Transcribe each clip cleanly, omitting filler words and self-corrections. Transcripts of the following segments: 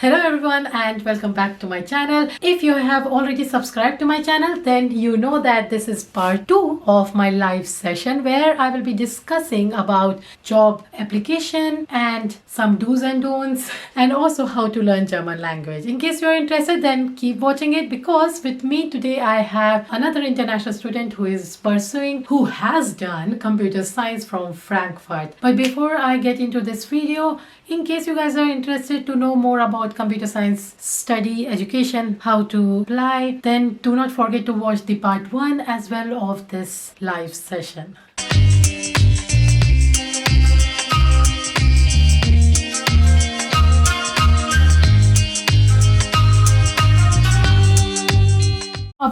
Hello everyone and welcome back to my channel. If you have already subscribed to my channel, then you know that this is part 2 of my live session where I will be discussing about job application and some do's and don'ts and also how to learn German language. In case you are interested, then keep watching it because with me today I have another international student who has done computer science from Frankfurt. But before I get into this video, in case you guys are interested to know more about computer science study, education, how to apply, then do not forget to watch the part 1 as well of this live session.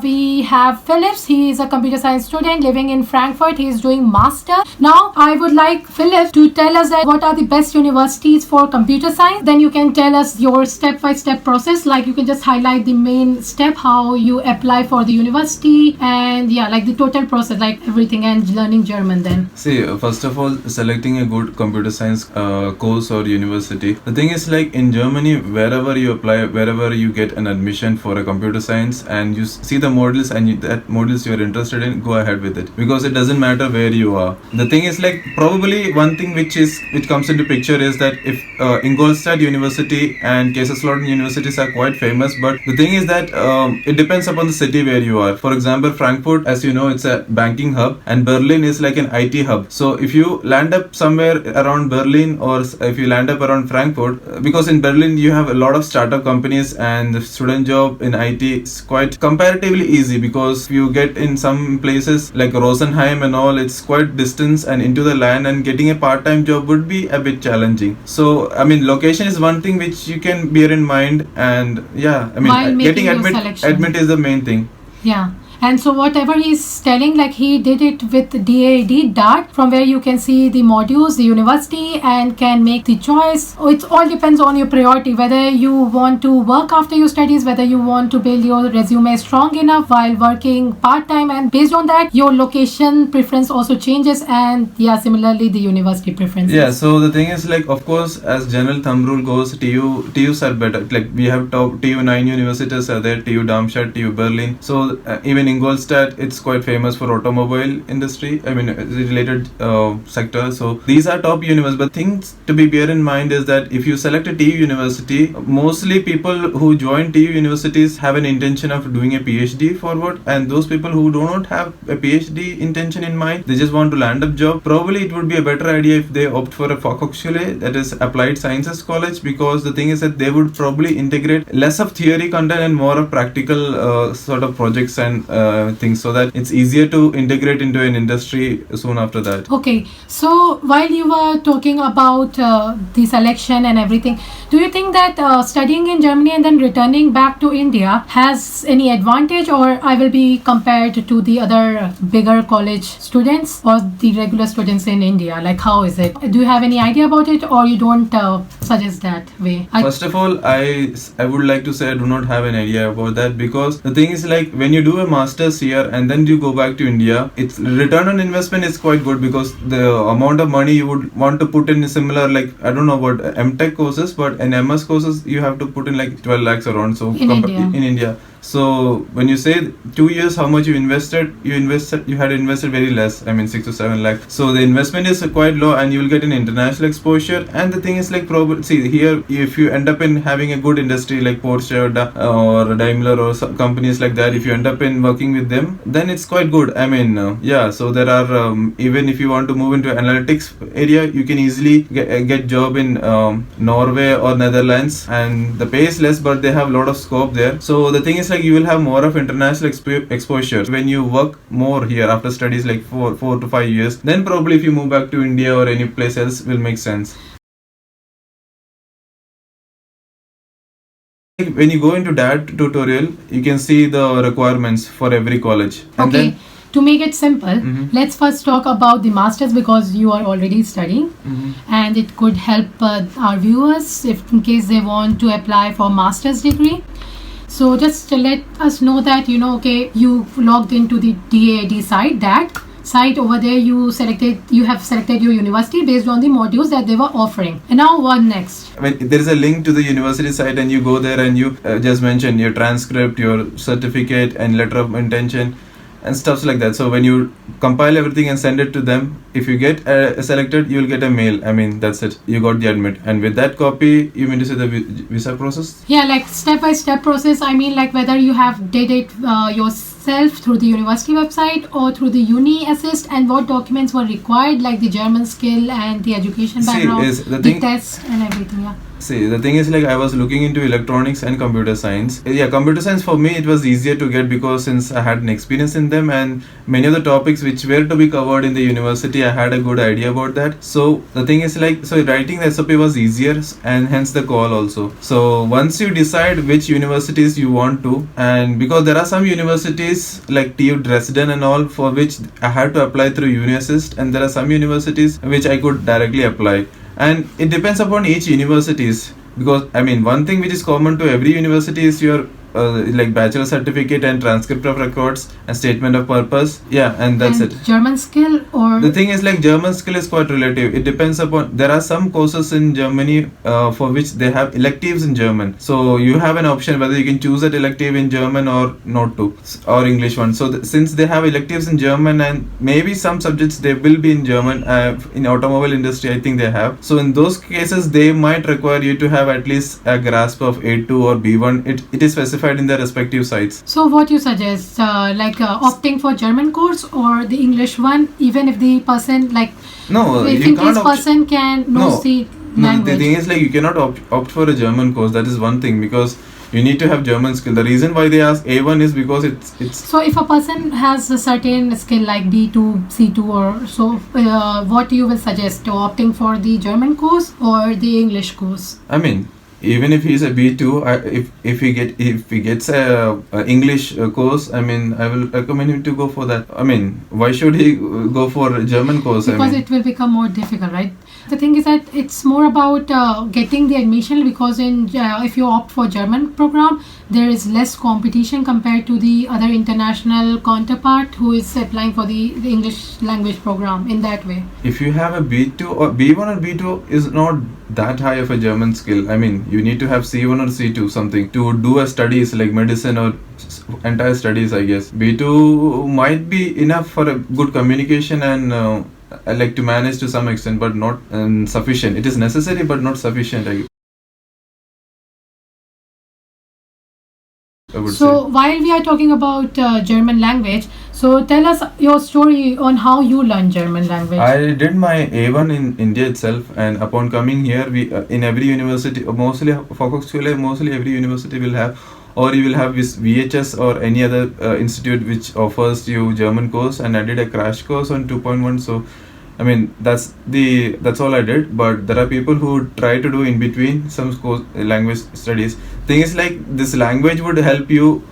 We have Philips. He is a computer science student living in Frankfurt. He is doing master. Now I would like Philips to tell us that what are the best universities for computer science. Then you can tell us your step-by-step process. Like you can just highlight the main step, how you apply for the university, and yeah, like the total process, like everything, and learning German then. See, first of all, selecting a good computer science course or university. The thing is, like in Germany, wherever you apply, wherever you get an admission for a computer science and you see the modules and that modules you're interested in, go ahead with it because it doesn't matter where you are. The thing is, like probably one thing which comes into picture is that if Ingolstadt University and Kaiserslautern universities are quite famous, but the thing is that it depends upon the city where you are. For example, Frankfurt, as you know, it's a banking hub, and Berlin is like an IT hub. So if you land up somewhere around Berlin or if you land up around Frankfurt, because in Berlin you have a lot of startup companies and the student job in IT is quite comparatively easy, because you get in some places like Rosenheim and all, it's quite distance and into the land, and getting a part-time job would be a bit challenging. So I mean, location is one thing which you can bear in mind, and yeah, I mean, getting admit is the main thing. Yeah. And so whatever he's telling, like he did it with DAAD Dart, from where you can see the modules, the university, and can make the choice. It all depends on your priority, whether you want to work after your studies, whether you want to build your resume strong enough while working part-time, and based on that, your location preference also changes, and yeah, similarly the university preferences. Yeah, so the thing is, like, of course, as general thumb rule goes, TUs are better. Like we have top TU 9 universities are there, TU Darmstadt, TU Berlin. So even Ingolstadt, it's quite famous for automobile industry, I mean related sector. So these are top universities. But things to be bear in mind is that if you select a TU university, mostly people who join TU universities have an intention of doing a PhD forward, and those people who do not have a PhD intention in mind, they just want to land up job. Probably it would be a better idea if they opt for a Fachhochschule, that is Applied Sciences College, because the thing is that they would probably integrate less of theory content and more of practical sort of projects and things, so that it's easier to integrate into an industry soon after that. Okay, so while you were talking about the selection and everything, do you think that studying in Germany and then returning back to India has any advantage, or I will be compared to the other bigger college students or the regular students in India? Like, how is it? Do you have any idea about it, or you don't suggest that way? First of all, I would like to say I do not have an idea about that, because the thing is, like, when you do a master's here and then you go back to India, its return on investment is quite good, because the amount of money you would want to put in similar, like, I don't know about MTech courses, but in MS courses you have to put in like 12 lakhs around. So in India. So when you say 2 years, how much you had invested very less. I mean 6 to 7 lakhs. So the investment is quite low, and you will get an international exposure. And the thing is, like, probably see here, if you end up in having a good industry like Porsche or Daimler or some companies like that, if you end up in working with them, then it's quite good. I mean, yeah. So there are even if you want to move into analytics area, you can easily get job in Norway or Netherlands, and the pay is less, but they have a lot of scope there. So the thing is, like, you will have more of international exposure when you work more here after studies, like 4 to 5 years. Then probably if you move back to India or any place else, will make sense. When you go into that tutorial, you can see the requirements for every college. And okay. To make it simple, let's first talk about the masters, because you are already studying, and it could help our viewers if in case they want to apply for master's degree. So just let us know that, okay, you logged into the DAAD site, that site. Over there you have selected your university based on the modules that they were offering. And now what next? I mean, there is a link to the university site, and you go there and you just mention your transcript, your certificate, and letter of intention, and stuffs like that. So when you compile everything and send it to them, if you get selected, you will get a mail. I mean, that's it. You got the admit, and with that copy, you mean to say the visa process? Yeah, like step-by-step process. I mean, like whether you have did it yourself through the university website or through the uni assist, and what documents were required, like the German skill and the education background, the test and everything. Yeah. See, the thing is, like, I was looking into electronics and computer science. Yeah, computer science for me, it was easier to get because since I had an experience in them, and many of the topics which were to be covered in the university, I had a good idea about that. So the thing is, like, so writing the SOP was easier, and hence the call also. So once you decide which universities you want to, and because there are some universities like TU Dresden and all, for which I had to apply through UniAssist, and there are some universities which I could directly apply. And it depends upon each universities, because I mean, one thing which is common to every university is your like bachelor certificate and transcript of records and statement of purpose. Yeah, and that's it. German skill, or the thing is, like, German skill is quite relative. It depends upon, there are some courses in Germany for which they have electives in German, so you have an option whether you can choose that elective in German or not to, or English one. So since they have electives in German, and maybe some subjects they will be in German, in automobile industry I think they have, so in those cases they might require you to have at least a grasp of A2 or B1. It is specified in their respective sites. So what you suggest, opting for German course or the English one, even if the person, like, no, if you in can't case person can knows the no, language. the thing is, like, you cannot opt for a German course. That is one thing, because you need to have German skill. The reason why they ask A1 is because it's so if a person has a certain skill like B2, C2 or so, what you will suggest, opting for the German course or the English course? I mean, even if he's a B2, if he gets a English course, I mean, I will recommend him to go for that. I mean, why should he go for a German course? Because it will become more difficult, right? The thing is that it's more about getting the admission, because if you opt for German program, there is less competition compared to the other international counterpart who is applying for the English language program in that way. If you have a B2 or B1 or B2 is not that high of a German skill. I mean, you need to have C1 or C2 something to do a studies like medicine or entire studies, I guess. B2 might be enough for a good communication and like to manage to some extent, but not sufficient. It is necessary but not sufficient, I would say. So while we are talking about German language, so tell us your story on how you learned German language. I did my A1 in India itself, and upon coming here, we in every university, mostly every university will have, or you will have this VHS or any other institute which offers you German course, and I did a crash course on 2.1. So I mean, that's all I did. But there are people who try to do in between some course, language studies. Thing is, like, this language would help you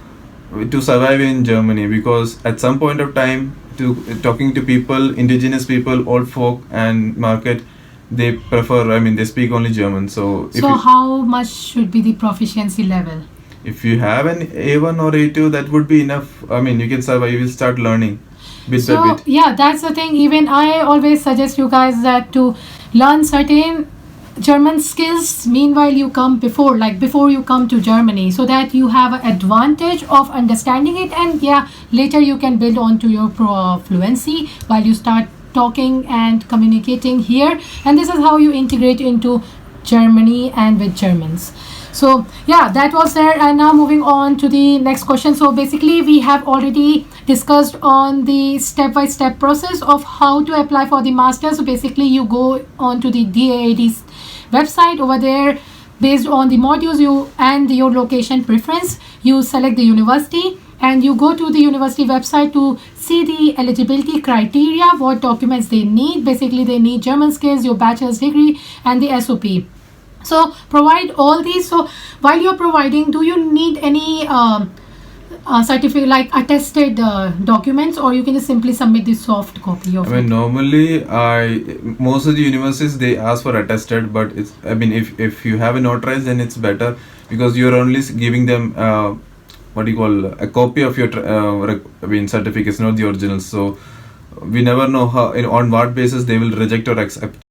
to survive in Germany, because at some point of time, to talking to people, indigenous people, old folk and market, they prefer, I mean, they speak only German. So how much should be the proficiency level? If you have an A1 or A2, that would be enough. I mean, you can survive. You will start learning bit by bit. Yeah, that's the thing. Even I always suggest you guys that to learn certain German skills meanwhile before you come to Germany, so that you have an advantage of understanding it, and later you can build on to your fluency while you start talking and communicating here, and this is how you integrate into Germany and with Germans. So that was there, and now moving on to the next question. So basically we have already discussed on the step-by-step process of how to apply for the master. So basically you go on to the DAAD's website. Over there, based on the modules and your location preference, you select the university and you go to the university website to see the eligibility criteria, what documents they need. Basically they need German skills, your bachelor's degree and the SOP. So provide all these. So while you're providing, do you need any certificate, like attested documents, or you can just simply submit the soft copy of it? I mean, normally most of the universities, they ask for attested, but it's, I mean, if you have a notarized, then it's better, because you're only giving them a copy of your certificates, not the originals. So we never know how on what basis they will reject or accept.